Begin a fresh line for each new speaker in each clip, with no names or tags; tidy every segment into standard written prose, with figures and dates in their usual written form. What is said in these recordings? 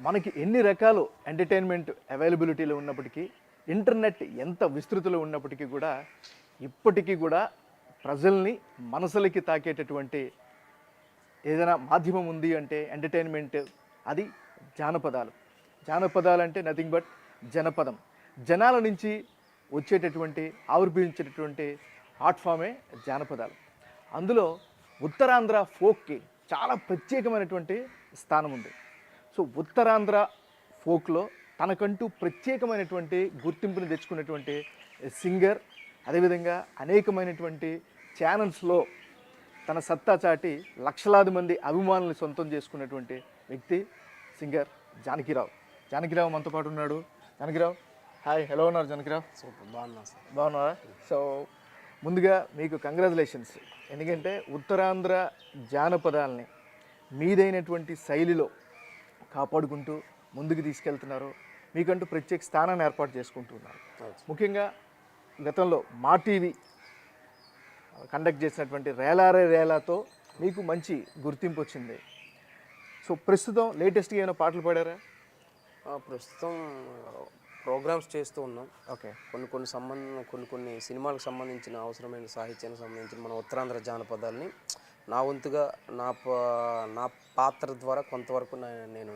మనకి ఎన్ని రకాలు ఎంటర్టైన్మెంట్ అవైలబిలిటీలో ఉన్నప్పటికీ, ఇంటర్నెట్ ఎంత విస్తృతిలో ఉన్నప్పటికీ కూడా ఇప్పటికీ కూడా ప్రజల్ని మనసులకి తాకేటటువంటి ఏదైనా మాధ్యమం ఉంది అంటే ఎంటర్టైన్మెంట్, అది జానపదాలు. జానపదాలు అంటే నథింగ్ బట్ జనపదం. జనాల నుంచి వచ్చేటటువంటి ఆవిర్భవించేటటువంటి ఆర్ట్ ఫామే జానపదాలు. అందులో ఉత్తరాంధ్ర ఫోక్కి చాలా ప్రత్యేకమైనటువంటి స్థానం ఉంది. సో ఉత్తరాంధ్ర ఫోక్లో తనకంటూ ప్రత్యేకమైనటువంటి గుర్తింపుని తెచ్చుకున్నటువంటి సింగర్, అదేవిధంగా అనేకమైనటువంటి ఛానల్స్లో తన సత్తా చాటి లక్షలాది మంది అభిమానులు సొంతం చేసుకున్నటువంటి వ్యక్తి సింగర్ జానకిరావు. జానకిరావు మనతో పాటు ఉన్నాడు. జానకిరావు, హాయ్, ఎలా ఉన్నారు జానకిరావు?
సూపర్, బాగున్నా సార్.
బాగున్నారా? సో ముందుగా మీకు కంగ్రాచులేషన్స్. ఎందుకంటే ఉత్తరాంధ్ర జానపదాలని మీదైనటువంటి శైలిలో కాపాడుకుంటూ ముందుకు తీసుకెళ్తున్నారు. మీకంటూ ప్రత్యేక స్థానాన్ని ఏర్పాటు చేసుకుంటున్నారు. ముఖ్యంగా గతంలో మా టీవీ కండక్ట్ చేసినటువంటి రేలారే రేలాతో మీకు మంచి గుర్తింపు వచ్చింది. సో ప్రస్తుతం లేటెస్ట్గా ఏమైనా పాటలు పాడారా?
ప్రస్తుతం ప్రోగ్రామ్స్ చేస్తూ ఉన్నాం.
ఓకే.
కొన్ని సినిమాలకు సంబంధించిన అవసరమైన సాహిత్యానికి సంబంధించిన మన ఉత్తరాంధ్ర జానపదాలని నా వంతుగా నా పాత్ర ద్వారా కొంతవరకు నేను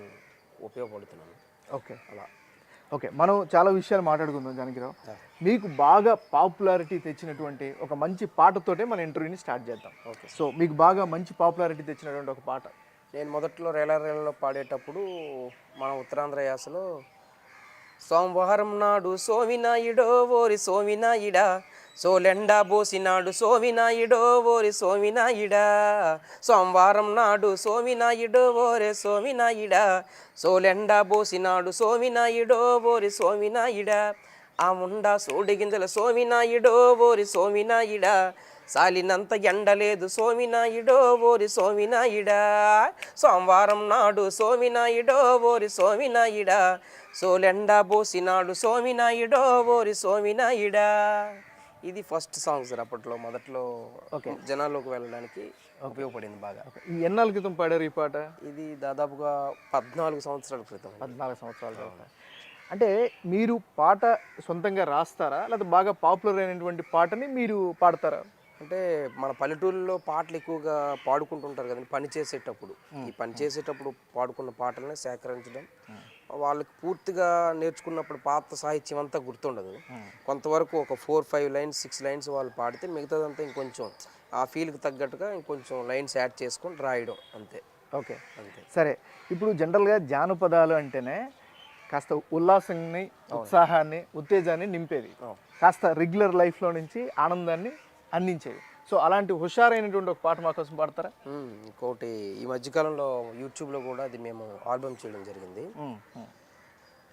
ఉపయోగపడుతున్నాను.
ఓకే, అలా. ఓకే, మనం చాలా విషయాలు మాట్లాడుకుందాం జానకిరావు. మీకు బాగా పాపులారిటీ తెచ్చినటువంటి ఒక మంచి పాటతోటే మన ఇంటర్వ్యూని స్టార్ట్ చేద్దాం.
ఓకే.
సో మీకు బాగా మంచి పాపులారిటీ తెచ్చినటువంటి ఒక పాట.
నేను మొదట్లో రేలారేలలో పాడేటప్పుడు మన ఉత్తరాంధ్ర యాసలో సోమవారం నాడు సోమినాయుడో ఓరి సోమినాయుడా, సోలెండా బోసినాడు సోమినాయుడో ఓరి సోమినాయుడా, సోమవారం నాడు సోమినాయుడో ఓరే సోమినాయుడా, సోలెండా బోసినాడు సోమినాయుడో ఓరి సోమినాయుడా, ఆ ముండా సోడి గింజల సోమినాయుడో ఓరి సోమినాయుడా, సాలినంత ఎండలేదు సోమినాయుడో ఓరి సోమినాయుడా, సోమవారం నాడు సోమినాయుడో ఓరి సోమినాయుడా, సోలెండా బోసినాడు సోమినాయుడో ఓరి సోమినాయుడా. ఇది ఫస్ట్ సాంగ్ సార్. అప్పట్లో మొదట్లో జనాల్లోకి వెళ్ళడానికి ఉపయోగపడింది బాగా.
ఈ ఎన్నాళ్ళ క్రితం పాడారు ఈ పాట?
ఇది దాదాపుగా 14 సంవత్సరాల క్రితం.
14 సంవత్సరాల క్రితం. అంటే మీరు పాట సొంతంగా రాస్తారా, లేదా బాగా పాపులర్ అయినటువంటి పాటని మీరు పాడతారా?
అంటే మన పల్లెటూరులో పాటలు ఎక్కువగా పాడుకుంటుంటారు కదండి పని చేసేటప్పుడు. ఈ పని చేసేటప్పుడు పాడుకున్న పాటలనే సేకరించడం, వాళ్ళకి పూర్తిగా నేర్చుకున్నప్పుడు పాత సాహిత్యం అంతా గుర్తుండదు. కొంతవరకు ఒక 4-5 లైన్స్ 6 లైన్స్ వాళ్ళు పాడితే మిగతాదంతా ఇంకొంచెం ఆ ఫీల్కి తగ్గట్టుగా ఇంకొంచెం లైన్స్ యాడ్ చేసుకొని రాయడం అంతే.
ఓకే, అంతే. సరే, ఇప్పుడు జనరల్గా జానపదాలు అంటేనే కాస్త ఉల్లాసాన్ని, ఉత్సాహాన్ని, ఉత్తేజాన్ని నింపేది, కాస్త రెగ్యులర్ లైఫ్లో నుంచి ఆనందాన్ని అందించేది. సో అలాంటి హుషారైనటువంటి ఒక పాట మా కోసం పాడతారా?
ఇంకోటి ఈ మధ్యకాలంలో యూట్యూబ్లో కూడా అది మేము ఆల్బమ్ చేయడం జరిగింది.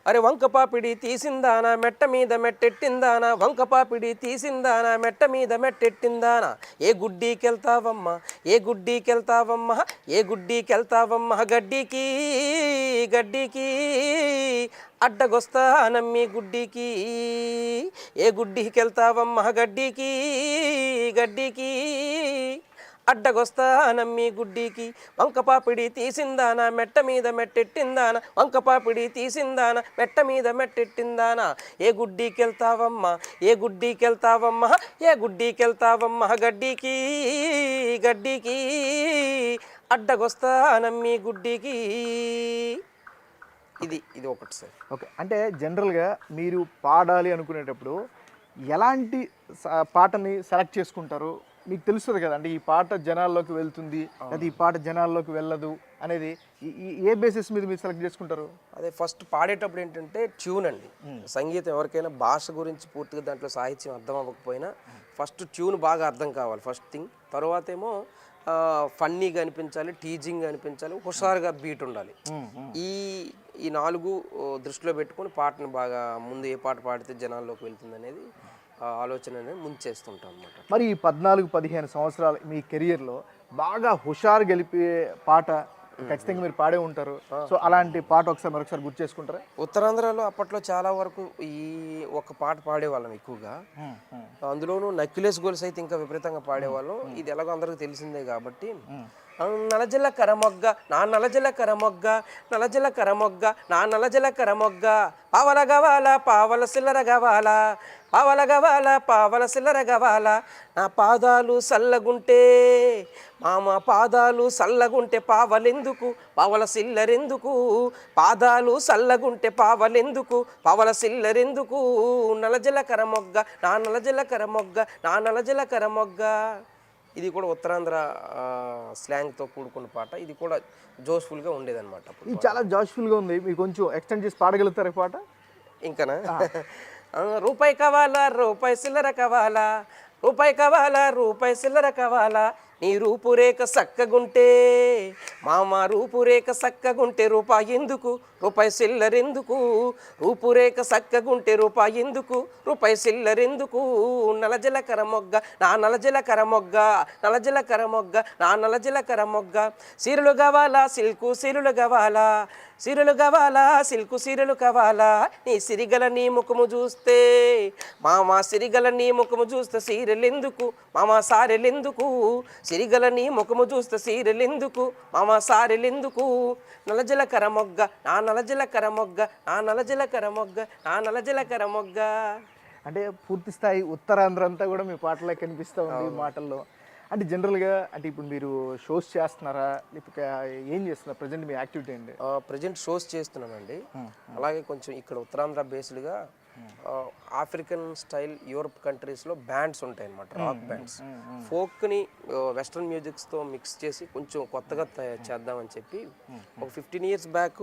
అరే వంక పాపిడి తీసిందానా మెట్ట మీద మెట్టెట్టిందానా, వంక పాపిడి తీసిందానా మెట్ట మీద మెట్టెట్టిందానా, ఏ గుడ్డీకెళ్తావమ్మా ఏ గుడ్డీకెళ్తావమ్మా ఏ గుడ్డీకెళ్తావమ్మా, గడ్డికి గడ్డికి అడ్డగొస్తానమ్మి గుడ్డికి, ఏ గుడ్డికెళ్తావమ్మా గడ్డికి గడ్డికి అడ్డగొస్తానమ్మి గుడ్డికి, వంకపాపిడి తీసిందానా మెట్ట మీద మెట్టెట్టిందానా, వంకపాపిడి తీసిందానా మెట్ట మీద మెట్టెట్టిందానా, ఏ గుడ్డికెళ్తావమ్మా ఏ గుడ్డికెళ్తావమ్మా ఏ గుడ్డికెళ్తావమ్మా, గడ్డికి గడ్డికి అడ్డగొస్తానమ్మి గుడ్డికి. ఇది ఒకటి సార్.
ఓకే, అంటే జనరల్గా మీరు పాడాలి అనుకునేటప్పుడు ఎలాంటి పాటని సెలెక్ట్ చేసుకుంటారు? మీకు తెలుస్తుంది కదా, అంటే ఈ పాట జనాల్లోకి వెళ్తుంది లేదా ఈ పాట జనాల్లోకి వెళ్ళదు అనేది ఏ బేసిస్ మీద మీరు సెలెక్ట్ చేసుకుంటారు?
అదే ఫస్ట్ పాడేటప్పుడు ఏంటంటే ట్యూన్ అండి. సంగీతం ఎవరికైనా భాష గురించి పూర్తిగా దాంట్లో సాహిత్యం అర్థం అవ్వకపోయినా ఫస్ట్ ట్యూన్ బాగా అర్థం కావాలి ఫస్ట్ థింగ్. తర్వాత ఏమో ఫన్నీగా అనిపించాలి, టీజింగ్ అనిపించాలి, హుషారుగా బీట్ ఉండాలి. ఈ 4 దృష్టిలో పెట్టుకొని పాటను బాగా ముందు ఏ పాట పాడితే జనాల్లోకి వెళ్తుంది అనేది ఆలోచన అనేది ముందు చేస్తుంటాం అన్నమాట.
మరి ఈ 14-15 సంవత్సరాలు మీ కెరియర్లో బాగా హుషారు గెలిపే పాట ఖచ్చితంగా మీరు పాడే ఉంటారు. సో అలాంటి పాట మరొకసారి గుర్తు చేసుకుంటారా?
ఉత్తరాంధ్రలో అప్పట్లో చాలా వరకు ఈ ఒక పాట పాడేవాళ్ళం ఎక్కువగా. అందులోనూ నక్కిలేస్ గోల్స్ అయితే ఇంకా విపరీతంగా పాడేవాళ్ళం. ఇది ఎలాగో అందరికీ తెలిసిందే కాబట్టి నలజల కరమొగ్గ నా నలజల కరమొగ్గ నలజల కరమొగ్గ నా నలజల కరమొగ్గ పావల గవాల పావల సిల్లర గవాల పావల గవాల పావల సిల్లర గవాల నా పాదాలు సల్లగుంటే మామ పాదాలు సల్లగుంటే పావలెందుకు పావల సిల్లరెందుకు పాదాలు సల్లగుంటే పావలెందుకు పావల సిల్లరెందుకు నలజల కరమొగ్గ నా నలజల కరమొగ్గ నా నలజల కరమొగ్గ. ఇది కూడా ఉత్తరాంధ్ర స్లాంగ్తో కూడుకున్న పాట. ఇది కూడా జోష్ఫుల్గా ఉండేదన్నమాట.
ఇది చాలా జాష్ఫుల్గా ఉంది. మీరు కొంచెం ఎక్స్టెండ్ చేసి పాడగలుగుతారా పాట?
ఇంకనా? రూపాయి కావాలా రూపాయి సిల్లర కావాలా రూపాయి కావాలా రూపాయి సిల్లర కావాలా నీ రూపురేఖ సక్కగుంటే మామ రూపురేఖ సక్కగుంటే రూపాయి ఎందుకు రూపాయి సిల్లరెందుకు రూపురేఖ సక్కగుంటే రూపాయి ఎందుకు రూపాయి సిల్లరెందుకు నలజల కరమొగ్గ నా నలజల కరమొగ్గ నలజల కరమొగ్గ నా నలజల కరమొగ్గ సీరులు కావాలా సిల్కు సీరులు కావాలా సీరులు కావాలా సిల్కు సీరులు కావాలా నీ సిరిగల నీ ముఖము చూస్తే మామ సిరిగల నీ ముఖము చూస్తే సీరెలెందుకు మామ సారెలెందుకు సిరిగల నీ ముఖము చూస్తే సీరెలెందుకు మామ సారెలెందుకు నలజల కరమొగ్గ నా నలజల కరమొగ్గ నా నలజల కరమొగ్గ నా నలజల కరమొగ్గ.
అంటే పూర్తి స్థాయి ఉత్తరాంధ్ర అంతా కూడా మీ పాటలో కనిపిస్తూ ఉంది ఈ మాటల్లో. అంటే జనరల్గా అంటే ఇప్పుడు మీరు షోస్ చేస్తున్నారా లేకపోతే ఏం చేస్తున్నారు? ప్రజెంట్ మీ యాక్టివిటీ ఏంటి?
ప్రజెంట్ షోస్ చేస్తున్నానండి. అలాగే కొంచెం ఇక్కడ ఉత్తరాంధ్ర బేస్డ్గా ఆఫ్రికన్ స్టైల్ యూరోప్ కంట్రీస్లో బ్యాండ్స్ ఉంటాయి అన్నమాట, రాక్ బ్యాండ్స్. ఫోక్ని వెస్ట్రన్ మ్యూజిక్స్తో మిక్స్ చేసి కొంచెం కొత్తగా చేద్దామని చెప్పి ఒక 15 years బ్యాక్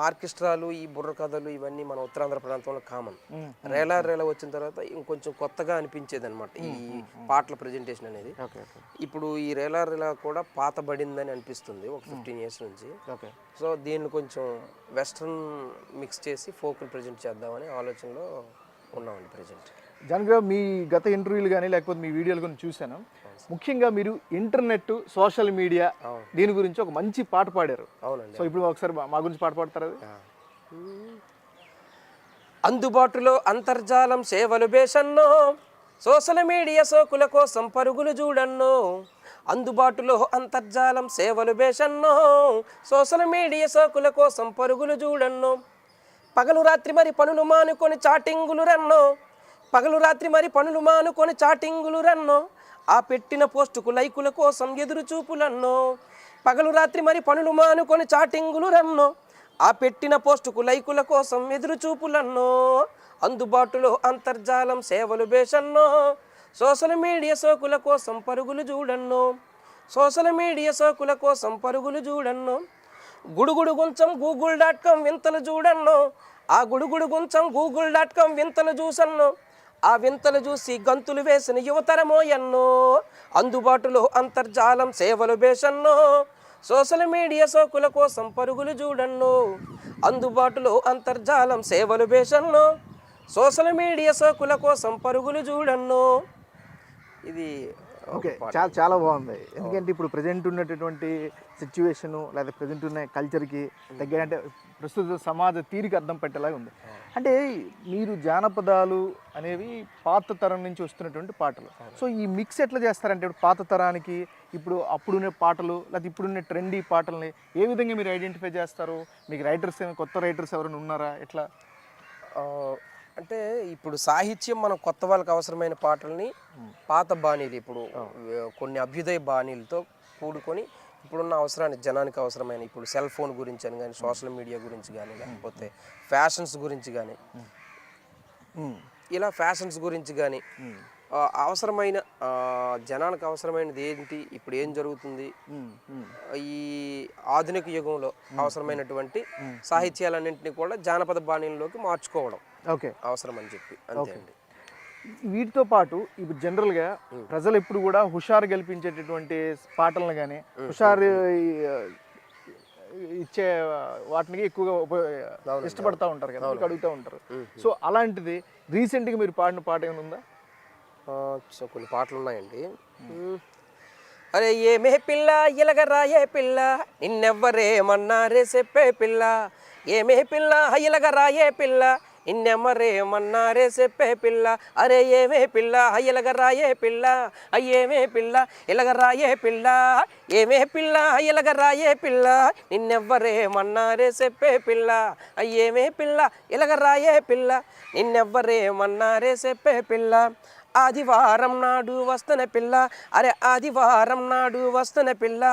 ఆర్కెస్ట్రాలు ఈ బుర్ర కథలు ఇవన్నీ మన ఉత్తరాంధ్ర ప్రాంతంలో కామన్. రేలా వచ్చిన తర్వాత ఇంకొంచెం కొత్తగా అనిపించేది అనమాట ఈ పాటల ప్రజెంటేషన్ అనేది. ఇప్పుడు ఈ రేలా కూడా పాతబడిందని అనిపిస్తుంది ఒక 15 years నుంచి. సో దీన్ని కొంచెం వెస్ట్రన్ మిక్స్ చేసి ఫోక్ని ప్రజెంట్ చేద్దామని ఆలోచనలో ఉన్నామండి ప్రజెంట్.
జనరల్గా మీ గత ఇంటర్వ్యూలు కానీ లేకపోతే మీ వీడియోలు కానీ చూశాను. ముఖ్యంగా మీరు ఇంటర్నెట్ సోషల్ మీడియా దీని గురించి ఒక మంచి పాట పాడారు.
అవునండి.
సో ఇప్పుడు ఒకసారి మా గురించి పాట పాడతారు?
అందుబాటులో అంతర్జాలం సేవలు బేషన్నో సోషల్ మీడియా సోకుల కోసం పరుగులు చూడన్నో అందుబాటులో అంతర్జాలం సేవలు బేషన్నో సోషల్ మీడియా సోకుల కోసం పరుగులు చూడన్నో పగలు రాత్రి మరి పనులు మానుకొని చాటింగులు రన్నో పగలు రాత్రి మరి పనులు మానుకొని చాటింగులు రన్నో ఆ పెట్టిన పోస్టుకు లైకుల కోసం ఎదురు చూపులన్నో పగలు రాత్రి మరి పనులు మానుకొని చాటింగులు రన్నో ఆ పెట్టిన పోస్టుకు లైకుల కోసం ఎదురు చూపులన్నో అందుబాటులో అంతర్జాలం సేవలు బేషన్నో సోషల్ మీడియా సోకుల కోసం పరుగులు చూడన్నో సోషల్ మీడియా సోకుల కోసం పరుగులు చూడన్నో గుడుగుడు గుంచం google.com వింతలు చూడన్నో ఆ గుడుగుడు గుంచం google.com వింతలు చూసన్నో ఆ వింతలు చూసి గంతులు వేసిన యువతరమో ఎన్నో అందుబాటులో అంతర్జాలం సేవలు బేషన్నో సోషల్ మీడియా సోకుల కోసం పరుగులు చూడన్నో అందుబాటులో అంతర్జాలం సేవలు బేషన్నో సోషల్ మీడియా సోకుల కోసం పరుగులు చూడన్నో. ఇది
ఓకే, చాలా బాగుంది. ఎందుకంటే ఇప్పుడు ప్రజెంట్ ఉన్నటువంటి సిచ్యువేషను లేదా ప్రజెంట్ ఉన్న కల్చర్కి తగ్గ అంటే ప్రస్తుత సమాజ తీరికి అర్థం పెట్టేలాగా ఉంది. అంటే మీరు జానపదాలు అనేవి పాత తరం నుంచి వస్తున్నటువంటి పాటలు. సో ఈ మిక్స్ ఎట్లా చేస్తారంటే ఇప్పుడు పాత తరానికి ఇప్పుడు అప్పుడున్న పాటలు లేదా ఇప్పుడున్న ట్రెండీ పాటల్ని ఏ విధంగా మీరు ఐడెంటిఫై చేస్తారు? మీకు రైటర్స్ కొత్త రైటర్స్ ఎవరైనా ఉన్నారా ఎట్లా?
అంటే ఇప్పుడు సాహిత్యం మనం కొత్త వాళ్ళకి అవసరమైన పాటల్ని పాత బాణీలు ఇప్పుడు కొన్ని అభ్యుదయ బాణీలతో కూడుకొని ఇప్పుడున్న అవసరాన్ని జనానికి అవసరమైన ఇప్పుడు సెల్ ఫోన్ గురించి అని కానీ సోషల్ మీడియా గురించి కానీ లేకపోతే ఫ్యాషన్స్ గురించి కానీ ఇలా ఫ్యాషన్స్ గురించి కానీ అవసరమైన జనానికి అవసరమైనది ఏంటి, ఇప్పుడు ఏం జరుగుతుంది, ఈ ఆధునిక యుగంలో అవసరమైనటువంటి సాహిత్యాలన్నింటినీ కూడా జానపద బాణీల్లోకి మార్చుకోవడం అవసరం అని చెప్పి అంతే అండి.
వీటితో పాటు ఇప్పుడు జనరల్గా ప్రజలు ఎప్పుడు కూడా హుషారు గెలిపించేటటువంటి పాటలను కానీ హుషారు ఇచ్చే వాటిని ఎక్కువగా ఇష్టపడతా ఉంటారు కదా, అడుగుతూ ఉంటారు. సో అలాంటిది రీసెంట్గా మీరు పాడిన పాట ఏమైనా ఉందా?
సో కొన్ని పాటలు ఉన్నాయండి. అరే ఏమే పిల్ల ఇలగరాయే పిల్ల నిన్నెవ్వరేమన్నారే చెప్పే పిల్ల ఏమే పిల్ల ఇలగరాయే పిల్ల నిన్నెమ్మరేమన్నారే చెప్పే పిల్ల అరే ఏమే పిల్ల ఇలగరాయే పిల్ల అయ్యేమే పిల్ల ఇలగరాయే పిల్ల ఏమే పిల్ల ఇలగరాయే పిల్ల నిన్నెవ్వరేమన్నారే చెప్పే పిల్ల అయ్యేమే పిల్ల ఇలగరాయే పిల్ల నిన్నెవ్వరేమన్నారే చెప్పే పిల్ల ఆదివారం నాడు వస్తన పిల్ల అరే ఆదివారం నాడు వస్తన పిల్ల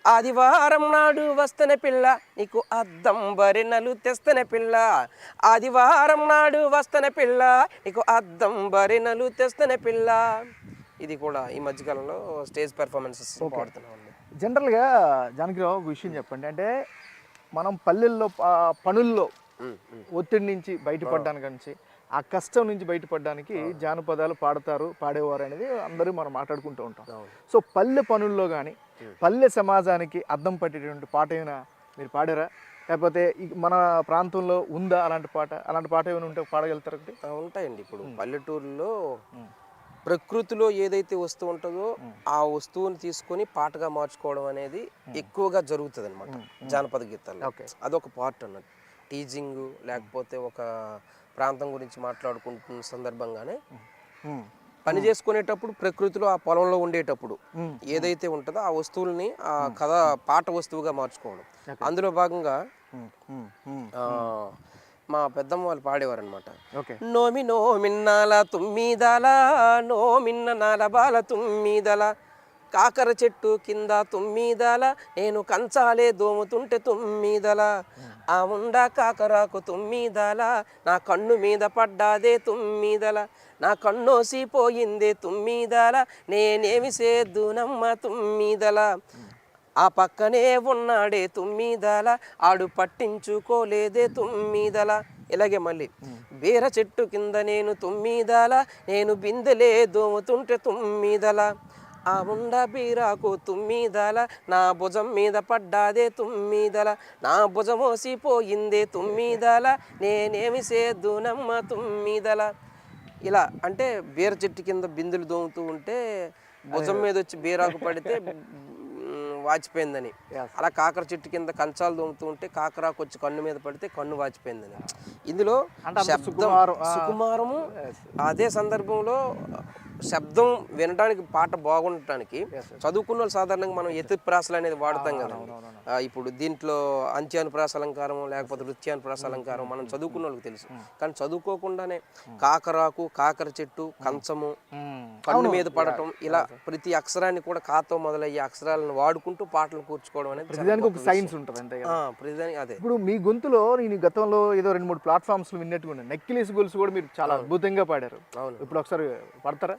ఆదివారం నాడు వస్తన పిల్ల నీకు అద్దం బరినలు తెస్తన పిల్ల ఆదివారం నాడు వస్తన పిల్ల నీకు అద్దం బరినలు తెస్తన పిల్ల. ఇది కూడా ఈ మధ్యకాలంలో స్టేజ్ పెర్ఫార్మెన్సెస్ పాడుతున్నామండి.
జనరల్గా జానకిరావు ఒక విషయం చెప్పండి, అంటే మనం పల్లెల్లో పనుల్లో ఒత్తిడి నుంచి బయటపడడానికి నుంచి ఆ కష్టం నుంచి బయటపడడానికి జానపదాలు పాడేవారు అనేది అందరూ మనం మాట్లాడుకుంటూ ఉంటాం. సో పల్లె పనుల్లో కానీ పల్లె సమాజానికి అద్దం పట్టేటువంటి పాట ఏమైనా మీరు పాడారా, లేకపోతే మన ప్రాంతంలో ఉందా అలాంటి పాట ఏమైనా ఉంటే పాడగలుగుతారు?
ఉంటాయండి. ఇప్పుడు పల్లెటూరులో ప్రకృతిలో ఏదైతే వస్తువు ఉంటుందో ఆ వస్తువుని తీసుకొని పాటగా మార్చుకోవడం అనేది ఎక్కువగా జరుగుతుంది అనమాట జానపద గీతాల్లో. అదొక పార్ట్ అన్నట్టు. టీజింగ్ లేకపోతే ఒక ప్రాంతం గురించి మాట్లాడుకుంటున్న సందర్భంగానే పని చేసుకునేటప్పుడు ప్రకృతిలో ఆ పొలంలో ఉండేటప్పుడు ఏదైతే ఉంటుందో ఆ వస్తువుల్ని ఆ కథ పాట వస్తువుగా మార్చుకోవడం. అందులో భాగంగా మా పెద్దమ్మ వాళ్ళు పాడేవారు అనమాట. నోమి నోమిన్నాల తుమ్మిదల నోమిన్న నాలబాల తుమ్మిదల కాకర చెట్టు కింద తుమ్మిదల నేను కంచాలే దోముతుంటే తుమ్మిదల ఆ ఉండ కాకరాకు తుమ్మిదల నా కన్ను మీద పడ్డాదే తుమ్మిదల నా కన్నోసిపోయిందే తుమ్మిదల నేనేమి సేద్దునమ్మ తుమ్మిదల ఆ పక్కనే ఉన్నాడే తుమ్మిదల ఆడు పట్టించుకోలేదే తుమ్మిదల. ఇలాగే మళ్ళీ బీర చెట్టు కింద నేను తుమ్మిదల నేను బిందెలే దోముతుంటే తుమ్మిదల ఆ ఉండ బీరాకు తుమ్మిదల నా భుజం మీద పడ్డాదే తుమ్మిదల నా భుజమోసిపోయిందే తుమ్మిదల నేనేమి సేద్దునమ్మ తుమ్మిదల. ఇలా అంటే బీర చెట్టు కింద బిందులు దోముతూ ఉంటే భుజం మీద వచ్చి బీరాకు పడితే వాచిపోయిందని, అలా కాకర చెట్టు కింద కంచాలు దోముతూ ఉంటే కాకరాకు వచ్చి కన్ను మీద పడితే కన్ను వాచిపోయిందని. ఇందులో శబ్దం సుకుమారము, అదే సందర్భంలో శబ్దం వినడానికి పాట బాగుండటానికి చదువుకున్న వాళ్ళు సాధారణంగా మనం ఎత్తుప్రాసలు అనేది వాడతాం కదా. ఇప్పుడు దీంట్లో అంత్యానుప్రాస అలంకారం లేకపోతే నృత్యానుప్రాస అలంకారం మనం చదువుకున్న వాళ్ళకి తెలుసు. కానీ చదువుకోకుండానే కాకరాకు, కాకర చెట్టు, కంచము, కన్ను మీద పడటం, ఇలా ప్రతి అక్షరాన్ని కూడా కాతో మొదలయ్యే అక్షరాలను వాడుకుంటూ పాటలు కూర్చుకోవడం అనేది
ప్రతిదానికి ఒక సైన్స్ ఉంటుంది అంతే కదా.
ప్రతిదానికి అదే.
ఇప్పుడు మీ గొంతులో నేను గతంలో ఏదో 2-3 ప్లాట్ఫామ్స్ విన్నట్టుగా ఉన్నాయి. నెక్కిలేసి గొలుసు కూడా మీరు చాలా అద్భుతంగా పాడారు. ఇప్పుడు ఒకసారి పడతారా?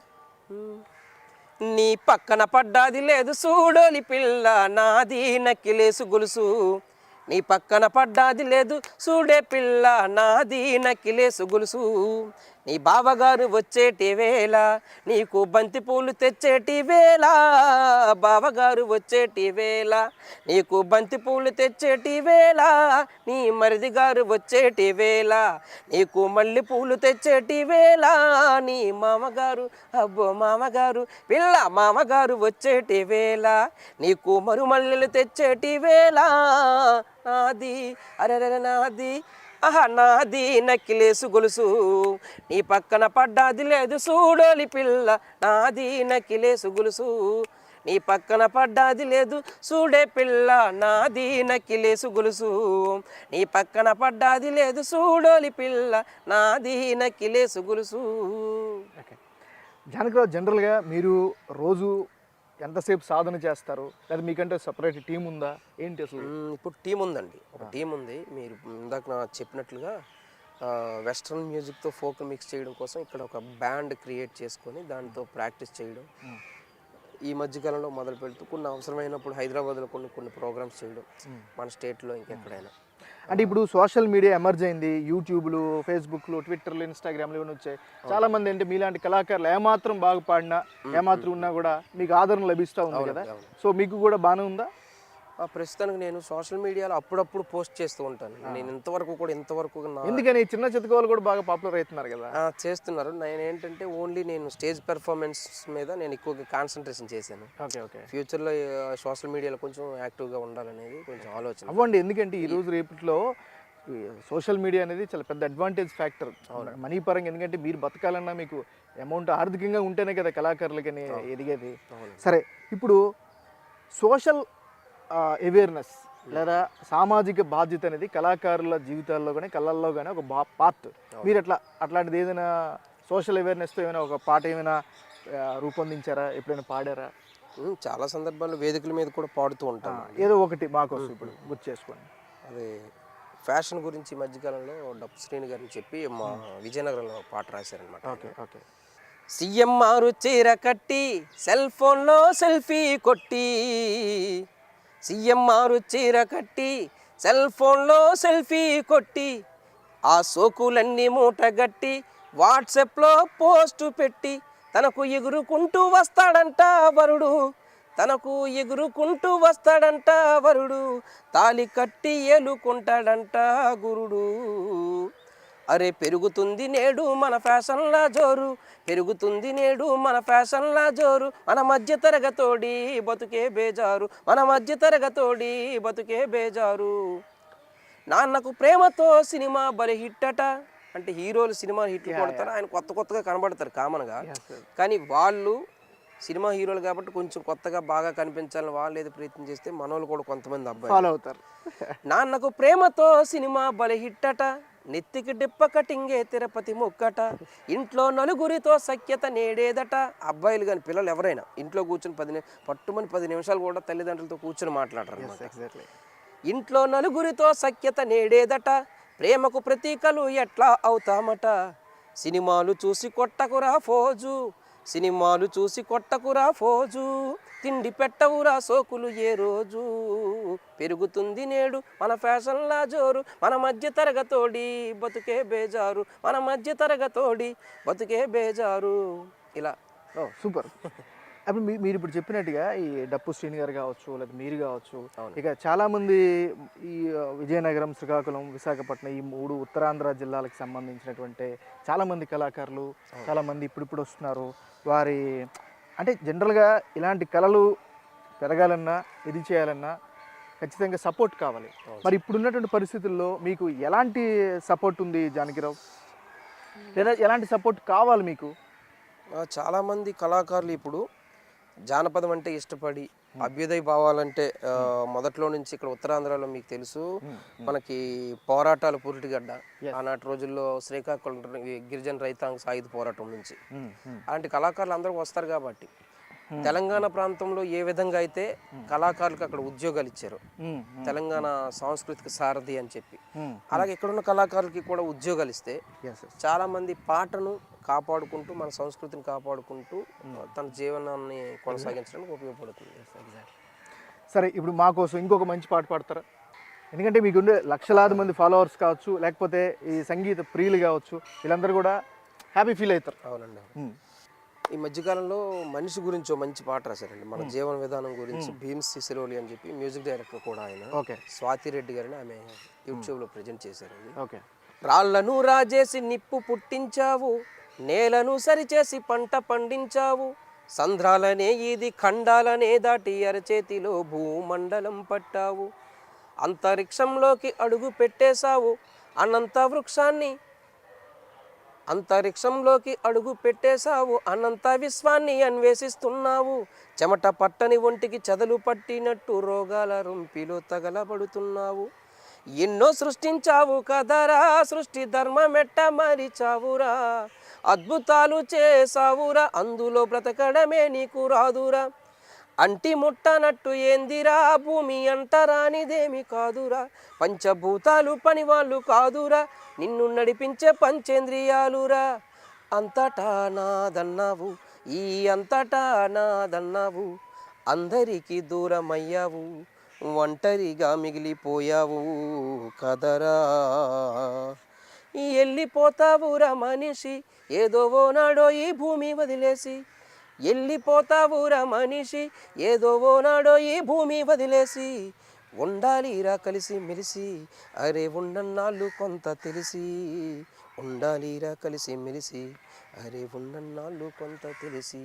నీ పక్కన పడ్డాది లేదు చూడోలి పిల్ల నాది నక్కిలేసు గొలుసు నీ పక్కన పడ్డాది లేదు చూడే పిల్ల నాది నక్కిలేసు గొలుసు నీ బావగారు వచ్చేటి వేళ నీకు బంతి పూలు తెచ్చేటి వేళ బావగారు వచ్చేటి వేళ నీకు బంతి పూలు తెచ్చేటి వేళ నీ మరిది గారు వచ్చేటి వేళ నీకు మల్లె పూలు తెచ్చేటి వేళ నీ మామగారు అబ్బో మామగారు పిల్ల మామగారు వచ్చేటి వేళ నీకు మరుమల్లెలు తెచ్చేటి వేళ నాది అరెరె నాది ఆహా నాది నక్కిలేసు గొలుసు నీ పక్కన పడ్డాది లేదు చూడోలి పిల్ల నాది నక్కిలేసు గొలుసు నీ పక్కన పడ్డాది లేదు చూడే పిల్ల నాది నక్కిలేసు గొలుసు నీ పక్కన పడ్డాది లేదు చూడోలి పిల్ల నాది నక్కిలేసు గొలుసు.
జానకిరావు, జనరల్గా మీరు రోజు ఎంతసేపు సాధన చేస్తారు, లేదా మీకంటే సపరేట్ టీం ఉందా ఏంటి అసలు?
ఇప్పుడు టీం ఉందండి, ఒక టీం ఉంది. మీరు ఇందాక నాకు చెప్పినట్లుగా వెస్ట్రన్ మ్యూజిక్తో ఫోక్ మిక్స్ చేయడం కోసం ఇక్కడ ఒక బ్యాండ్ క్రియేట్ చేసుకొని దాంతో ప్రాక్టీస్ చేయడం, ఈ మధ్యకాలంలో మొదలు పెడుతూ కొన్ని అవసరమైనప్పుడు హైదరాబాద్లో కొన్ని ప్రోగ్రామ్స్ చేయడం, మన స్టేట్లో ఇంకెక్కడైనా.
అంటే ఇప్పుడు సోషల్ మీడియా ఎమర్జ్ అయింది, యూట్యూబ్లు, ఫేస్బుక్లు, ట్విట్టర్లు, ఇన్స్టాగ్రామ్లు ఇవన్నీ వచ్చాయి. చాలా మంది అంటే మీలాంటి కళాకారులు ఏమాత్రం బాగా పాడినా ఏమాత్రం ఉన్నా కూడా మీకు ఆదరణ లభిస్తూ ఉంది కదా. సో మీకు కూడా బాగానే ఉందా?
ప్రస్తుతానికి నేను సోషల్ మీడియాలో అప్పుడప్పుడు పోస్ట్ చేస్తూ ఉంటాను. నేను ఇంతవరకు
ఎందుకని చిన్న చితకోలు కూడా బాగా పాపులర్ అవుతున్నారు కదా.
చేస్తున్నారు. నేను ఏంటంటే ఓన్లీ నేను స్టేజ్ పెర్ఫార్మెన్స్ మీద నేను ఎక్కువగా కాన్సన్ట్రేషన్ చేశాను.
Okay okay.
ఫ్యూచర్లో సోషల్ మీడియాలో కొంచెం యాక్టివ్గా ఉండాలనేది కొంచెం ఆలోచన.
అవ్వండి, ఎందుకంటే ఈ రోజు రేపట్లో సోషల్ మీడియా అనేది చాలా పెద్ద అడ్వాంటేజ్ ఫ్యాక్టర్ మనీ పరంగా. ఎందుకంటే మీరు బతకాలన్నా మీకు అమౌంట్ ఆర్థికంగా ఉంటేనే కదా కళాకారులకని ఎదిగేది. సరే, ఇప్పుడు సోషల్ అవేర్నెస్ లేదా సామాజిక బాధ్యత అనేది కళాకారుల జీవితాల్లో కానీ కళల్లో కానీ ఒక పార్ట్. మీరు అట్లాంటిది ఏదైనా సోషల్ అవేర్నెస్తో ఏమైనా ఒక పాట ఏమైనా రూపొందించారా, ఎప్పుడైనా పాడారా?
చాలా సందర్భాల్లో వేదికల మీద కూడా పాడుతూ ఉంటాను.
ఏదో ఒకటి మాకోసం ఇప్పుడు గుర్తు చేసుకోండి.
అది ఫ్యాషన్ గురించి మధ్యకాలంలో డప్పు శ్రీని గారిని చెప్పి మా విజయనగరంలో పాట రాశారనమాట.
Okay okay.
సీఎం మారు చీర కట్టి సెల్ ఫోన్లో సెల్ఫీ కొట్టి, సీఎం మారు చీర కట్టి సెల్ ఫోన్లో సెల్ఫీ కొట్టి, ఆ సోకులన్నీ మూటగట్టి వాట్సాప్లో పోస్టు పెట్టి, తనకు ఎగురుకుంటూ వస్తాడంట వరుడు, తనకు ఎగురుకుంటూ వస్తాడంట వరుడు, తాలి కట్టి ఏలుకుంటాడంట గురుడు. అరే పెరుగుతుంది నేడు మన ఫ్యాషన్లా జోరు, పెరుగుతుంది నేడు మన ఫ్యాషన్లా జోరు, మన మధ్య తరగతోడి బతుకే బేజారు, మన మధ్య తరగతోడి బతుకే బేజారు. నాన్నకు ప్రేమతో సినిమా బలి హిట్ అట. అంటే హీరోలు సినిమా హిట్లు కొడతారు, ఆయన కొత్తగా కనబడతారు కామన్గా. కానీ వాళ్ళు సినిమా హీరోలు కాబట్టి కొంచెం కొత్తగా బాగా కనిపించాలని వాళ్ళు ఏదో ప్రయత్నం చేస్తే మనోళ్ళు కూడా కొంతమంది అబ్బాయి
ఫాలో అవుతారు.
నాన్నకు ప్రేమతో సినిమా బలి హిట్ అట, నెత్తికి డిప్ప కటింగే తిరుపతి మొక్కట, ఇంట్లో నలుగురితో సఖ్యత నేడేదట. అబ్బాయిలు కానీ పిల్లలు ఎవరైనా ఇంట్లో కూర్చొని 10 నిమిషాలు కూడా తల్లిదండ్రులతో కూర్చొని మాట్లాడరు. ఇంట్లో నలుగురితో సఖ్యత నేడేదట, ప్రేమకు ప్రతీకలు ఎట్లా అవుతామట, సినిమాలు చూసి కొట్టకురా ఫోజు, సినిమాలు చూసి కొట్టకురా ఫోజు, తిండి పెట్టవురా సోకులు ఏ రోజు, పెరుగుతుంది నేడు మన ఫ్యాషన్లా జోరు, మన మధ్య తరగతోడి బతుకే బేజారు, మన మధ్య తరగతోడి బతుకే బేజారు. ఇలా
సూపర్. అప్పుడు మీరు ఇప్పుడు చెప్పినట్టుగా ఈ డప్పు శ్రీని గారు కావచ్చు, లేదా మీరు కావచ్చు, ఇక చాలామంది ఈ విజయనగరం, శ్రీకాకుళం, విశాఖపట్నం ఈ 3 ఉత్తరాంధ్ర జిల్లాలకు సంబంధించినటువంటి చాలామంది కళాకారులు చాలామంది ఇప్పుడు వస్తున్నారు. వారి అంటే జనరల్గా ఇలాంటి కళలు పెరగాలన్నా ఇది చేయాలన్నా ఖచ్చితంగా సపోర్ట్ కావాలి. మరి ఇప్పుడున్నటువంటి పరిస్థితుల్లో మీకు ఎలాంటి సపోర్ట్ ఉంది జానకిరావు, లేదా ఎలాంటి సపోర్ట్ కావాలి మీకు?
చాలామంది కళాకారులు ఇప్పుడు జానపదం అంటే ఇష్టపడి అభ్యుదయ భావాలంటే మొదట్లో నుంచి ఇక్కడ ఉత్తరాంధ్రలో మీకు తెలుసు మనకి పోరాటాలు పురిటిగడ్డ. ఆనాటి రోజుల్లో శ్రీకాకుళం గిరిజన రైతాంగ సాయుధ పోరాటం నుంచి అలాంటి కళాకారులు అందరూ వస్తారు కాబట్టి తెలంగాణ ప్రాంతంలో ఏ విధంగా అయితే కళాకారులకు అక్కడ ఉద్యోగాలు ఇచ్చారు, తెలంగాణ సాంస్కృతిక సారథి అని చెప్పి, అలాగే ఇక్కడున్న కళాకారులకి కూడా ఉద్యోగాలు ఇస్తే చాలా మంది పాటను కాపాడుకుంటూ మన సంస్కృతిని కాపాడుకుంటూ తన జీవనాన్ని కొనసాగించడానికి ఉపయోగపడుతుంది.
సరే, ఇప్పుడు మా కోసం ఇంకొక మంచి పాట పాడతారా? ఎందుకంటే మీకుండే లక్షలాది మంది ఫాలోవర్స్ కావచ్చు, లేకపోతే ఈ సంగీత ప్రియులు కావచ్చు, వీళ్ళందరూ కూడా హ్యాపీ ఫీల్ అవుతారు.
అవునండి. ఈ మధ్యకాలంలో మనిషి గురించి మంచి పాట రాశారండి, మన జీవన విధానం గురించి. భీమ్స్ సిసిరోలి అని చెప్పి మ్యూజిక్ డైరెక్టర్ కూడా ఆయన, స్వాతి రెడ్డి గారిని ఆమె యూట్యూబ్లో ప్రజెంట్ చేశారండి. రాళ్లను రాజేసి నిప్పు పుట్టించావు, నేలను సరిచేసి పంట పండించావు, సంద్రాలనే ఈది ఖండాలనే దాటి అరచేతిలో భూమండలం పట్టావు, అంతరిక్షంలోకి అడుగు పెట్టేశావు, అనంత వృక్షాన్ని అంతరిక్షంలోకి అడుగు పెట్టేశావు, అనంత విశ్వాన్ని అన్వేషిస్తున్నావు, చెమట పట్టని ఒంటికి చెదలు పట్టినట్టు రోగాల రొంపిలో తగలబడుతున్నావు, ఎన్నో సృష్టించావు కదరా, సృష్టి ధర్మమెట్ట మరిచావురా, అద్భుతాలు చేసావురా, అందులో బ్రతకడమే నీకు రాదురా, అంటి ముట్టనట్టు ఏందిరా భూమి అంటరానిదేమి కాదురా, పంచభూతాలు పనివాళ్ళు కాదురా, నిన్ను నడిపించే పంచేంద్రియాలురా, అంతటా నాదన్నావు ఈ అంతటా నాదన్నావు, అందరికీ దూరమయ్యావు, ఒంటరిగా మిగిలిపోయావు కదరా, వెళ్ళిపోతావురా మనిషి ఏదో ఓనాడో ఈ భూమి వదిలేసి, వెళ్ళిపోతావురా మనిషి ఏదో ఓనాడో ఈ భూమి వదిలేసి, ఉండాలిరా కలిసి మెలిసి అరే ఉండన్నాళ్ళు కొంత తెలిసి ఉండాలిరా కలిసి మెలిసి అరే ఉండన్నాళ్ళు కొంత తెలిసి.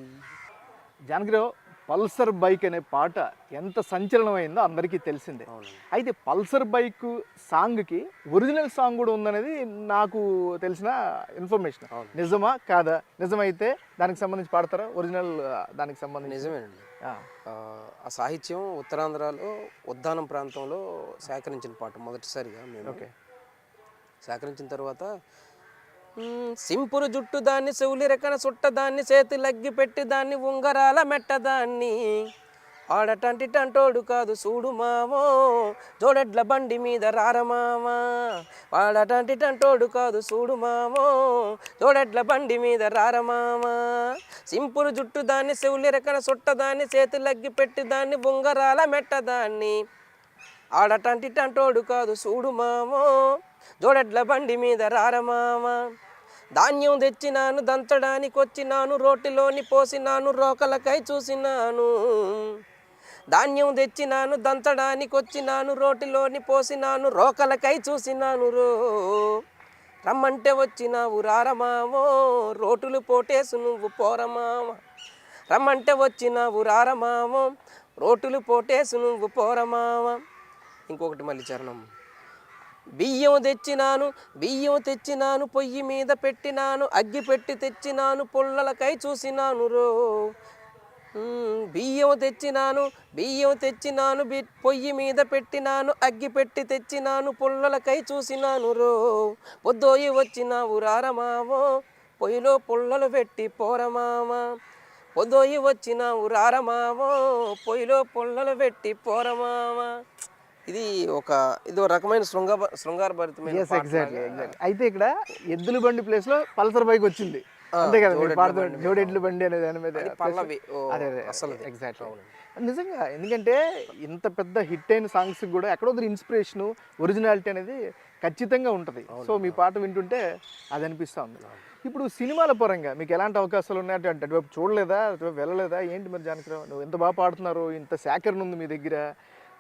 జానకిరావు, పల్సర్ బైక్ అనే పాట ఎంత సంచలనమైందో అందరికీ తెలిసిందే. అయితే పల్సర్ బైక్ సాంగ్కి ఒరిజినల్ సాంగ్ కూడా ఉందనేది నాకు తెలిసిన ఇన్ఫర్మేషన్. నిజమా కాదా? నిజమైతే దానికి సంబంధించి పాడతారా? ఒరిజినల్ దానికి సంబంధించి?
నిజమేనండి. ఆ సాహిత్యం ఉత్తరాంధ్రలో ఉద్దానం ప్రాంతంలో సేకరించిన పాట మొదటిసారిగా మేము.
ఓకే.
సేకరించిన తర్వాత సింపురు జుట్టు దాన్ని చెవులి రెక్కన సుట్ట దాన్ని చేతులగ్గి పెట్టి దాన్ని ఉంగరాల మెట్టదాన్ని ఆడటంటి టంటోడు కాదు చూడు మామో జోడెడ్ల బండి మీద రారమామా వాడటంటి టంటోడు కాదు చూడు మామో జోడెడ్ల బండి మీద రారమామా సింపురు జుట్టు దాన్ని చెవులి రెక్కన సుట్ట దాన్ని చేతులగ్గి పెట్టి దాన్ని ఉంగరాల మెట్టదాన్ని ఆడటంటి టంటోడు కాదు చూడు మామో జోడెడ్ల బండి మీద రారమామా ధాన్యం తెచ్చినాను దంచడానికి వచ్చినాను రోటిలోని పోసినాను రోకలకై చూసినాను ధాన్యం తెచ్చినాను దంచడానికి వచ్చినాను రోటిలోని పోసినాను రోకలకై చూసినాను రో రమ్మంటే వచ్చినావు రారమామో రోటులు పోటేసు నువ్వు పోరమామ రమ్మంటే వచ్చినావు రారమామో రోటులు పోటేసు నువ్వు పోరమామ. ఇంకొకటి మళ్ళీ చరణం. బియ్యం తెచ్చినాను పొయ్యి మీద పెట్టినాను అగ్గి పెట్టి తెచ్చినాను పుల్లలకై చూసినాను రో బియ్యం తెచ్చినాను పొయ్యి మీద పెట్టినాను అగ్గి పెట్టి తెచ్చినాను పుల్లలకై చూసినాను రో పొద్దోయి వచ్చినావు రారమామో పొయ్యిలో పుల్లలు పెట్టి పోరమామ పొద్దోయి వచ్చినావు రారమామో పొయ్యిలో పుల్లలు పెట్టి పోరమామ. ఇది ఒక రకమైన శృంగారభరితమైన.
అయితే ఇక్కడ ఎద్దుల బండి ప్లేస్ లో పల్సర్ బైక్ వచ్చింది అంతే కదా, జోడెడ్ల బండి అనే దాని మీద. ఎగ్జాక్ట్లీ నిజంగా, ఎందుకంటే ఇంత పెద్ద హిట్ అయిన సాంగ్స్ కూడా ఎక్కడో ఇన్స్పిరేషన్ ఒరిజినాలిటీ అనేది ఖచ్చితంగా ఉంటుంది. సో మీ పాట వింటుంటే అది అనిపిస్తూ ఉంది. ఇప్పుడు సినిమాల పరంగా మీకు ఎలాంటి అవకాశాలు ఉన్నాయంటే, అంటే అటువైపు చూడలేదా, అటువైపు వెళ్ళలేదా ఏంటి మరి జానకిరావు? నువ్వు ఎంత బాగా పాడుతున్నారు, ఇంత సేకరణ ఉంది మీ దగ్గర.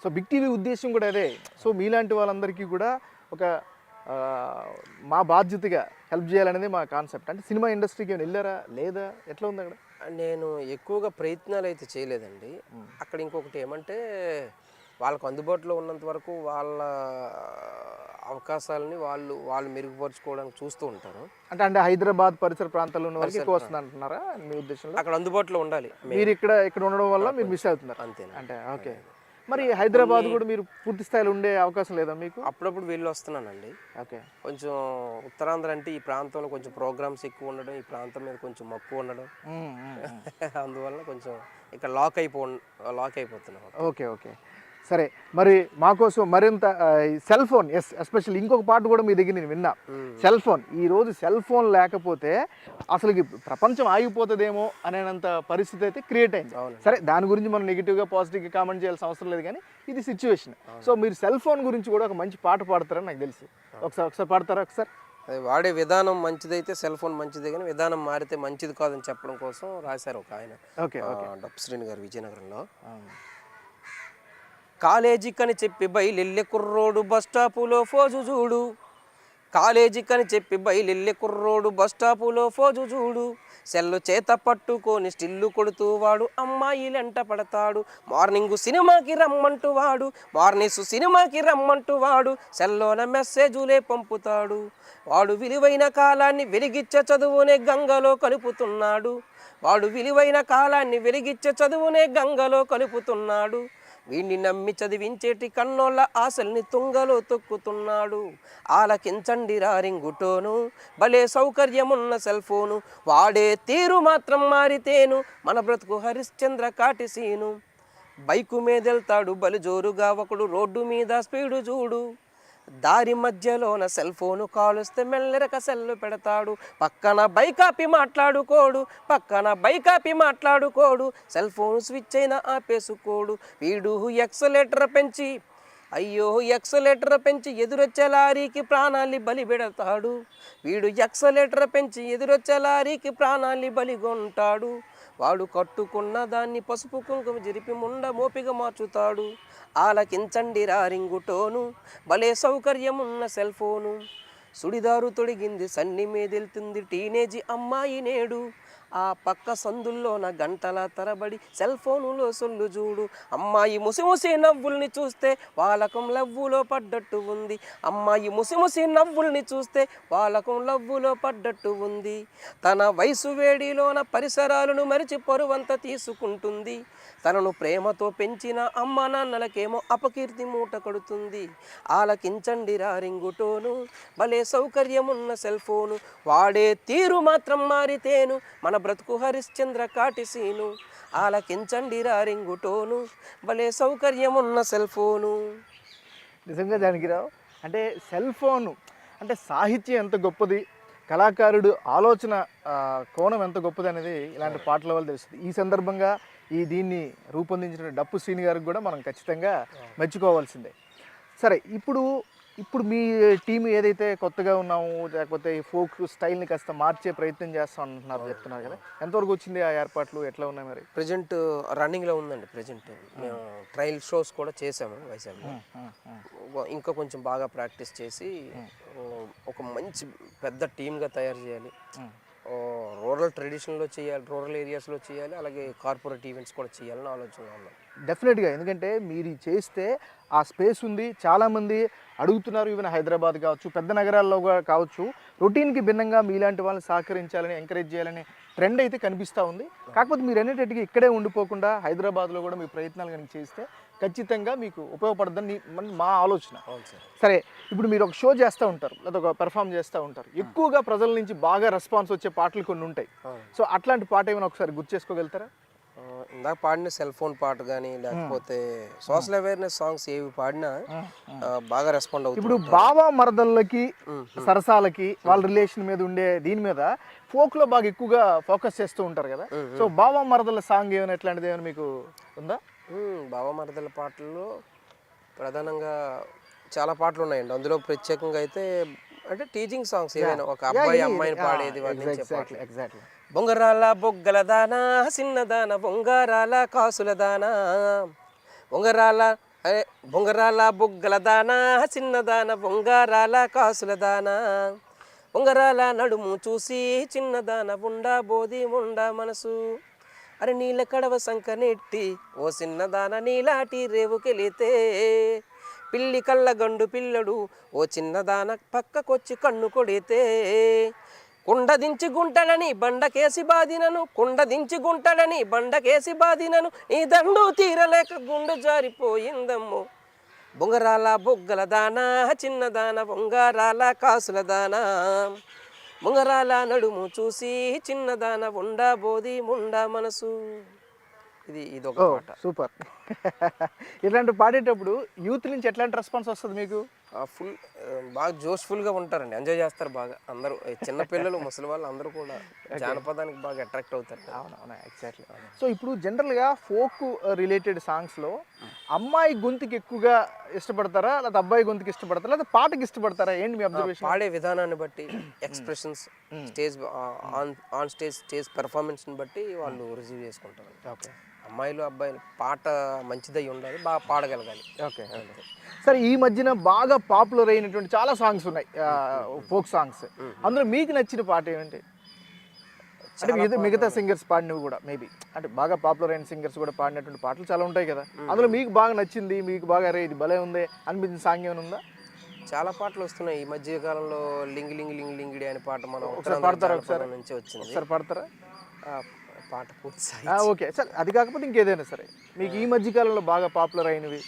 సో బిగ్ టీవీ ఉద్దేశం కూడా అదే. సో మీలాంటి వాళ్ళందరికీ కూడా ఒక మా బాధ్యతగా హెల్ప్ చేయాలనేది మా కాన్సెప్ట్. అంటే సినిమా ఇండస్ట్రీకి ఏమైనా వెళ్ళారా లేదా, ఎట్లా ఉంది అక్కడ?
నేను ఎక్కువగా ప్రయత్నాలు అయితే చేయలేదండి. అక్కడ ఇంకొకటి ఏమంటే, వాళ్ళకు అందుబాటులో ఉన్నంత వరకు వాళ్ళ అవకాశాలని వాళ్ళు మెరుగుపరుచుకోవడానికి చూస్తూ ఉంటారు.
అంటే హైదరాబాద్ పరిసర ప్రాంతాల్లో ఉన్న వాళ్ళకి ఎక్కువ వస్తుంది అంటున్నారా మీ ఉద్దేశంలో?
అక్కడ అందుబాటులో ఉండాలి.
మీరు ఇక్కడ ఉండడం వల్ల మీరు మిస్ అవుతున్నారు
అంతే
అంటే. ఓకే. మరి హైదరాబాద్ కూడా మీరు పూర్తి స్థాయిలో ఉండే అవకాశం లేదా మీకు?
అప్పుడప్పుడు వెళ్ళి వస్తున్నానండి.
ఓకే.
కొంచెం ఉత్తరాంధ్ర అంటే ఈ ప్రాంతంలో కొంచెం ప్రోగ్రామ్స్ ఎక్కువ ఉండడం, ఈ ప్రాంతం మీద కొంచెం మక్కువ ఉండడం, అందువల్ల కొంచెం ఇక్కడ లాక్ అయిపోతున్నాం.
ఓకే ఓకే సరే. మరి మాకోసం మరింత సెల్ ఫోన్, ఎస్పెషల్లీ ఇంకొక పాట కూడా మీ దగ్గర నేను విన్నా, సెల్ ఫోన్. ఈరోజు సెల్ ఫోన్ లేకపోతే అసలు ప్రపంచం ఆగిపోతుందేమో అనేంత పరిస్థితి అయితే క్రియేట్ అయింది. సరే, దాని గురించి మనం నెగిటివ్గా పాజిటివ్గా కామెంట్ చేయాల్సిన అవసరం లేదు, కానీ ఇది సిచ్యువేషన్. సో మీరు సెల్ ఫోన్ గురించి కూడా ఒక మంచి పాట పాడతారని నాకు తెలుసు. ఒకసారి పాడతారా? ఒకసారి.
అది వాడే విధానం మంచిదైతే సెల్ ఫోన్ మంచిదే, కానీ విధానం మారితే మంచిది కాదని చెప్పడం కోసం రాశారు ఒక ఆయన.
ఓకే.
డప్పు శ్రీని గారు, విజయనగరంలో. కాలేజీకని చెప్పి బయలెల్లె కుర్రోడు బస్టాపులో ఫోజు చూడు, కాలేజీకని చెప్పి బయలెల్లె కుర్రోడు బస్టాపులో ఫోజు చూడు, సెల్లు చేత పట్టుకొని స్టిల్లు కొడుతూ వాడు అమ్మాయిలెంట పడతాడు, మార్నింగ్ సినిమాకి రమ్మంటూ వాడు సెల్లోన మెసేజులే పంపుతాడు, వాడు విలువైన కాలాన్ని వెలిగిచ్చే చదువునే గంగలో కలుపుతున్నాడు, వీడిని నమ్మి చదివించేటి కన్నోళ్ళ ఆశల్ని తుంగలో తొక్కుతున్నాడు, ఆలకించండి రారింగుటోను భలే సౌకర్యమున్న సెల్ ఫోను, వాడే తీరు మాత్రం మారితేను మన బ్రతుకు హరిశ్చంద్ర కాటిసీను, బైకు మీదెళ్తాడు బలి జోరుగా ఒకడు రోడ్డు మీద స్పీడు చూడు, దారి మధ్యలోన సెల్ ఫోను కాలుస్తే మెల్లెరక సెల్లు పెడతాడు, పక్కన బైకాపి మాట్లాడుకోడు, సెల్ ఫోను స్విచ్ అయినా ఆపేసుకోడు, వీడు ఎక్సలేటర్ పెంచి ఎదురొచ్చే లారీకి ప్రాణాన్ని బలిగొంటాడు, వాడు కట్టుకున్న దాన్ని పసుపు కుంకుమ జరిపి ముండ మోపిగా మార్చుతాడు, ఆలకించండి రింగుటోను భలే సౌకర్యమున్న సెల్ ఫోను సుడిదారు తొడిగింది సన్ని మీదెళ్తుంది టీనేజీ అమ్మాయి నేడు ఆ పక్క సందుల్లోన గంటల తరబడి సెల్ ఫోనులో సొల్లు చూడు అమ్మాయి ముసిముసి నవ్వుల్ని చూస్తే వాలకం లవ్వులో పడ్డట్టు ఉంది అమ్మాయి ముసిముసి నవ్వుల్ని చూస్తే వాలకం లవ్వులో పడ్డట్టు ఉంది తన వయసు వేడిలోన పరిసరాలను మరిచి పరువంత తీసుకుంటుంది తనను ప్రేమతో పెంచిన అమ్మ నాన్నలకేమో అపకీర్తి మూట కడుతుంది ఆలకించండి రింగుటోను భలే సౌకర్యమున్న సెల్ ఫోను వాడే తీరు మాత్రం మారితేను మన బ్రతుకు హరిశ్చంద్ర కాటిసీను ఆలకించండి రింగుటోను భలే సౌకర్యమున్న సెల్ ఫోను.
నిజంగా జానకిరావు అంటే సెల్ ఫోను అంటే సాహిత్యం ఎంత గొప్పది, కళాకారుడు ఆలోచన కోణం ఎంత గొప్పది అనేది ఇలాంటి పాటల వల్ల తెలుస్తుంది. ఈ సందర్భంగా దీన్ని రూపొందించిన డప్పు శ్రీని గారికి కూడా మనం ఖచ్చితంగా మెచ్చుకోవాల్సిందే. సరే, ఇప్పుడు మీ టీం ఏదైతే కొత్తగా ఉన్నాము లేకపోతే ఈ ఫోక్ స్టైల్ని కాస్త మార్చే ప్రయత్నం చేస్తాం అంటున్నారు, చెప్తున్నారు కదా, ఎంతవరకు వచ్చింది ఆ ఏర్పాట్లు, ఎట్లా ఉన్నాయి మరి?
ప్రజెంట్ రన్నింగ్లో ఉందండి. ప్రజెంట్ మేము ట్రయల్ షోస్ కూడా చేసాము వైజాగ్లో. ఇంకా కొంచెం బాగా ప్రాక్టీస్ చేసి ఒక మంచి పెద్ద టీమ్గా తయారు చేయాలి. రూరల్ ట్రెడిషన్లో చేయాలి, రూరల్ ఏరియాస్లో చేయాలి, అలాగే కార్పొరేట్ ఈవెంట్స్ కూడా చేయాలని ఆలోచన ఉన్నాం.
డెఫినెట్గా, ఎందుకంటే మీరు చేస్తే ఆ స్పేస్ ఉంది, చాలామంది అడుగుతున్నారు. ఈవెన్ హైదరాబాద్ కావచ్చు, పెద్ద నగరాల్లో కావచ్చు, రొటీన్కి భిన్నంగా మీలాంటి వాళ్ళని సహకరించాలని, ఎంకరేజ్ చేయాలని ట్రెండ్ అయితే కనిపిస్తూ ఉంది. కాకపోతే మీరు అనేటట్టుగా ఇక్కడే ఉండిపోకుండా హైదరాబాద్లో కూడా మీ ప్రయత్నాలు కనుక చేస్తే ఖచ్చితంగా మీకు ఉపయోగపడుతుందని మా ఆలోచన. సరే, ఇప్పుడు మీరు ఒక షో చేస్తూ ఉంటారు లేదా ఒక పెర్ఫామ్ చేస్తూ ఉంటారు, ఎక్కువగా ప్రజల నుంచి బాగా రెస్పాన్స్ వచ్చే పాటలు కొన్ని ఉంటాయి. సో అట్లాంటి పాట ఏమైనా ఒకసారి గుర్తు చేసుకోగలుగుతారా?
ఇందాక పాడిన సెల్ ఫోన్ పాట కానీ లేకపోతే సోషల్ అవేర్నెస్ సాంగ్స్ ఏవి పాడినా బాగా రెస్పాండ్ అవుతుంది.
ఇప్పుడు బావా మరదళ్ళకి సరసాలకి వాళ్ళ రిలేషన్ మీద ఉండే దీని మీద ఫోక్ లో బాగా ఎక్కువగా ఫోకస్ చేస్తూ ఉంటారు కదా. సో బావా మరదళ్ళ సాంగ్ ఏమైనా ఎట్లాంటిది ఏమైనా మీకు ఉందా?
బావా మరదళ్ళ పాటల్లో ప్రధానంగా చాలా పాటలు ఉన్నాయండి. అందులో ప్రత్యేకంగా అయితే అంటే టీచింగ్ సాంగ్స్ ఏమైనా ఒక అబ్బాయి అమ్మాయిని పాడేది
ఎగ్జాక్ట్లీ.
బొంగరాల బొగ్గల దానా సిన్నదాన బొంగరాల కాసుల దానా బొంగరాల బొగ్గల దానా చిన్నదాన బొంగరాల కాసుల దానా బొంగరాల నడుము చూసి చిన్నదాన ఉండా బోది ఉండా మనసు అరే నీళ్ళ కడవ సంకనెట్టి ఓ చిన్నదాన నీలాటి రేవుకెళితే పిల్లి కళ్ళ గండు పిల్లడు ఓ చిన్నదాన పక్కకొచ్చి కన్ను కొడితే కుండదించి గుంటడని బండకేసి బాదినను కుండదించి గుంటడని బండకేసి బాదినను నీ దండు తీరలేక గుండె జారిపోయిందమ్మో బొంగరాల బొగ్గల దానా చిన్నదాన బొంగరాల కాసుల దానా బొంగరాల నడుము చూసి చిన్నదాన ఉండా బోది ముండా మనసు. ఇదొక పాట.
సూపర్. ఇట్లాంటి పాడేటప్పుడు యూత్ నుంచి ఎట్లాంటి రెస్పాన్స్ వస్తుంది మీకు?
ఫుల్ బాగా జోష్ఫుల్గా ఉంటారండి, ఎంజాయ్ చేస్తారు బాగా అందరూ, చిన్నపిల్లలు ముసలి వాళ్ళు అందరూ కూడా జానపదానికి బాగా అట్రాక్ట్ అవుతారు.
అవునవునా, ఎగ్జాక్ట్లీ. సో ఇప్పుడు జనరల్గా ఫోక్ రిలేటెడ్ సాంగ్స్లో అమ్మాయి గొంతుకి ఎక్కువగా ఇష్టపడతారా లేదా అబ్బాయి గొంతుకి ఇష్టపడతారా లేదా పాటకి ఇష్టపడతారా? ఏంటి మీ అబ్జర్వేషన్?
పాడే విధానాన్ని బట్టి, ఎక్స్ప్రెషన్స్, స్టేజ్ ఆన్ స్టేజ్ పెర్ఫార్మెన్స్ని బట్టి వాళ్ళు రిసీవ్ చేసుకుంటారు.
ఓకే.
అమ్మాయిలు అబ్బాయిలు పాట మంచిదై ఉండాలి, బాగా పాడగలగాలి.
ఓకే. సరే, ఈ మధ్యన బాగా పాపులర్ అయినటువంటి చాలా సాంగ్స్ ఉన్నాయి, ఫోక్ సాంగ్స్. అందులో మీకు నచ్చిన పాట ఏంటి? అంటే మిగతా సింగర్స్ పాడినవి కూడా మేబీ, అంటే బాగా పాపులర్ అయిన సింగర్స్ కూడా పాడినటువంటి పాటలు చాలా ఉంటాయి కదా, అందులో మీకు బాగా నచ్చింది, మీకు బాగా అరే ఇది భలే ఉంది అనిపించిన సాంగ్ ఏమైనా ఉందా?
చాలా పాటలు వస్తున్నాయి ఈ మధ్య కాలంలో. లింగి లింగి లింగి లింగిడి అనే పాట మనం
పాడతారా? ఒకసారి
నుంచి వచ్చింది,
ఒకసారి పాడతారా?
పాట పూర్తి.
ఓకే సార్, అది కాకపోతే ఇంకేదైనా సరే మీకు ఈ మధ్యకాలంలో బాగా పాపులర్ అయినవి,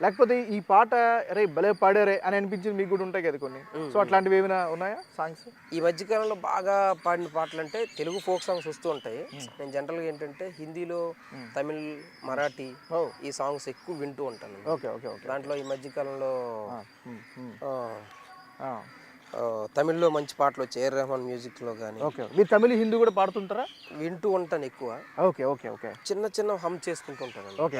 లేకపోతే ఈ పాట అరే భలే పాడారే అని అనిపించింది మీకు కూడా ఉంటాయి కదా కొన్ని. సో అట్లాంటివి ఏమైనా ఉన్నాయా సాంగ్స్?
ఈ మధ్యకాలంలో బాగా పాడిన పాటలు అంటే తెలుగు ఫోక్ సాంగ్స్ వస్తూ ఉంటాయి. నేను జనరల్గా ఏంటంటే హిందీలో, తమిళ్, మరాఠీ ఈ సాంగ్స్ ఎక్కువ వింటూ ఉంటాను.
Okay okay okay.
దాంట్లో ఈ మధ్యకాలంలో తమిళ్లో మంచి పాటలు వచ్చాయి, ఏఆర్ రెహమాన్ మ్యూజిక్లో కానీ.
ఓకే. మీరు తమిళ, హిందీ కూడా పాడుతుంటారా?
వింటూ ఉంటాను ఎక్కువ.
Okay okay okay.
చిన్న చిన్న హమ్ చేసుకుంటూ ఉంటాను.
ఓకే.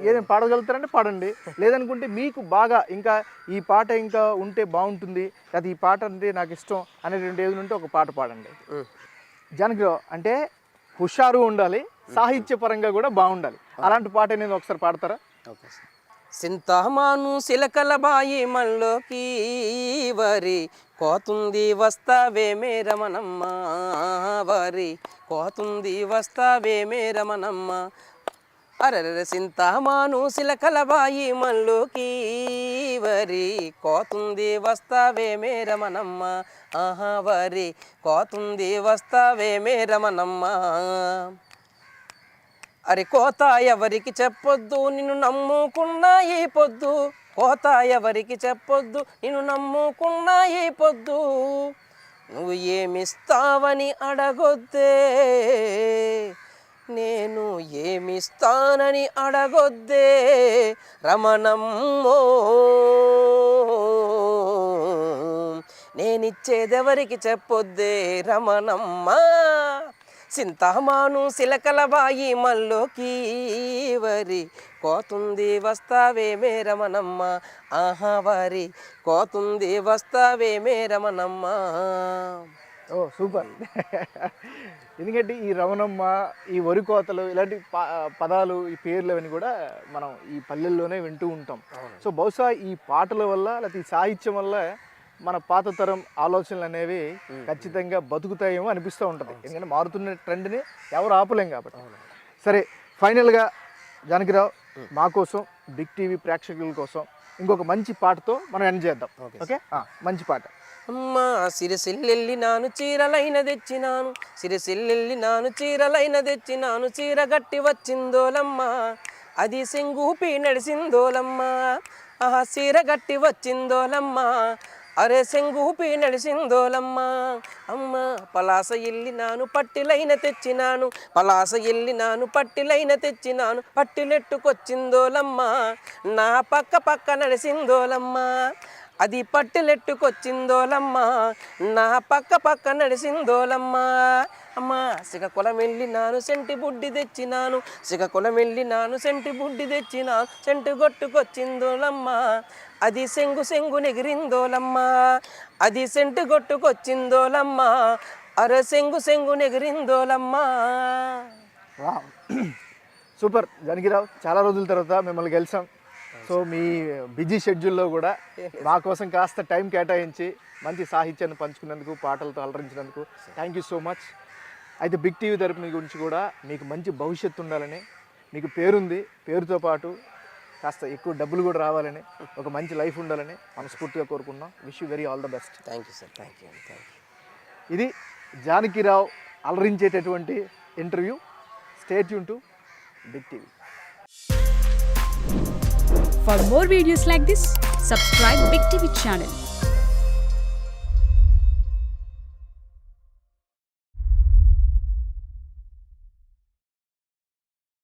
ఏదైనా పాడగలుగుతారంటే పాడండి, లేదనుకుంటే మీకు బాగా ఇంకా ఈ పాట ఇంకా ఉంటే బాగుంటుంది, అది ఈ పాట అంటే నాకు ఇష్టం అనేటువంటి ఏది ఉంటే ఒక పాట పాడండి. జానకిరావు అంటే హుషారు ఉండాలి, సాహిత్యపరంగా కూడా బాగుండాలి, అలాంటి పాట నేను ఒకసారి పాడతారా?
Okay sir. సింతమాను సిలకల బాయి మల్లోకి వరి కోతుంది వస్తావేమే రమణమ్మ వరి కోతుంది వస్తావేమే రమణమ్మ అరెరె సింతమాను సిలకల బాయి మల్లోకి వరి కోతుంది వస్తావేమే రమణమ్మ వరి కోతుంది వస్తావేమే రమణమ్మ అరే కోత ఎవరికి చెప్పొద్దు నిన్ను నమ్ముకున్నా ఈ పొద్దు కోత ఎవరికి చెప్పొద్దు నిన్ను నమ్ముకున్నా ఈ పొద్దు నువ్వు ఏమిస్తావని అడగొద్దే నేను ఏమిస్తానని అడగొద్దే రమణమ్మో నేనిచ్చేదెవరికి చెప్పొద్దే రమణమ్మ సింతమాను సిలకల బాయి మల్లోకి వరి కోతుంది వస్తావేమే రమణమ్మ వరి కోతుంది వస్తావేమే రమణమ్మ
ఓ సూపర్. ఎందుకంటే ఈ రమణమ్మ, ఈ వరి కోతలు, ఇలాంటి పదాలు, ఈ పేర్లు అవన్నీ కూడా మనం ఈ పల్లెల్లోనే వింటూ ఉంటాం. సో బహుశా ఈ పాటల వల్ల లేకపోతే ఈ సాహిత్యం వల్ల మన పాత తరం ఆలోచనలు అనేవి ఖచ్చితంగా బతుకుతాయేమో అనిపిస్తూ ఉంటుంది. ఎందుకంటే మారుతున్న ట్రెండ్ని ఎవరు ఆపలేం కాబట్టి. సరే, ఫైనల్గా జానకిరావు మా కోసం, బిగ్ టీవీ ప్రేక్షకుల కోసం ఇంకొక మంచి పాటతో మనం ఎండ్ చేద్దాం. ఓకే, మంచి పాట.
అమ్మ సిరిసిల్లెల్లి నాను చీరలైన తెచ్చినాను, సిరిసిల్లెల్లి నాను చీరలైన తెచ్చినాను, చీర గట్టి వచ్చిందోలమ్మ అది సెంగూపి నడిసిందోలమ్మ చీర గట్టి వచ్చిందోలమ్మ అరే సెంగూపి నడిసిందోలమ్మ అమ్మ పలాస ఎల్లి నాను పట్టిలైన తెచ్చినాను, పలాస ఎల్లి నాను పట్టిలైన తెచ్చినాను, పట్టిలెట్టుకొచ్చిందోలమ్మ నా పక్క పక్క నడిసిందోలమ్మ అది పట్టిలెట్టుకొచ్చిందోలమ్మ నా పక్క పక్క నడిసిందోలమ్మ అమ్మ శ్రీకాకుళం వెళ్ళి నాను సెంటి బుడ్డి తెచ్చినాను, శ్రీకాకుళం వెళ్ళి నాను సెంటి బుడ్డి తెచ్చినాను, సెంటు గొట్టుకొచ్చిందోలమ్మ అది సెంగు సెంగు నెగిరిందోలమ్మ అది సెంటు గొట్టుకొచ్చిందోలమ్మ అరే సెంగు సెంగు నెగిరిందోలమ్మ.
సూపర్ జానకిరావు, చాలా రోజుల తర్వాత మిమ్మల్ని కలిసాం. సో మీ బిజీ షెడ్యూల్లో కూడా మా కోసం కాస్త టైం కేటాయించి మంచి సాహిత్యాన్ని పంచుకున్నందుకు, పాటలతో అలరించినందుకు థ్యాంక్ యూ సో మచ్. అయితే బిగ్ టీవీ తరపున గురించి కూడా మీకు మంచి భవిష్యత్తు ఉండాలని, మీకు పేరుంది, పేరుతో పాటు కాస్త ఎక్కువ డబ్బులు కూడా రావాలని, ఒక మంచి లైఫ్ ఉండాలని మనస్ఫూర్తిగా కోరుకున్నాం. Wish you very all the best.
Thank you sir, thank you.
ఇది జానకిరావు అలరించేటటువంటి interview. Stay tune to big TV.
For more videos like this, subscribe Big TV channel.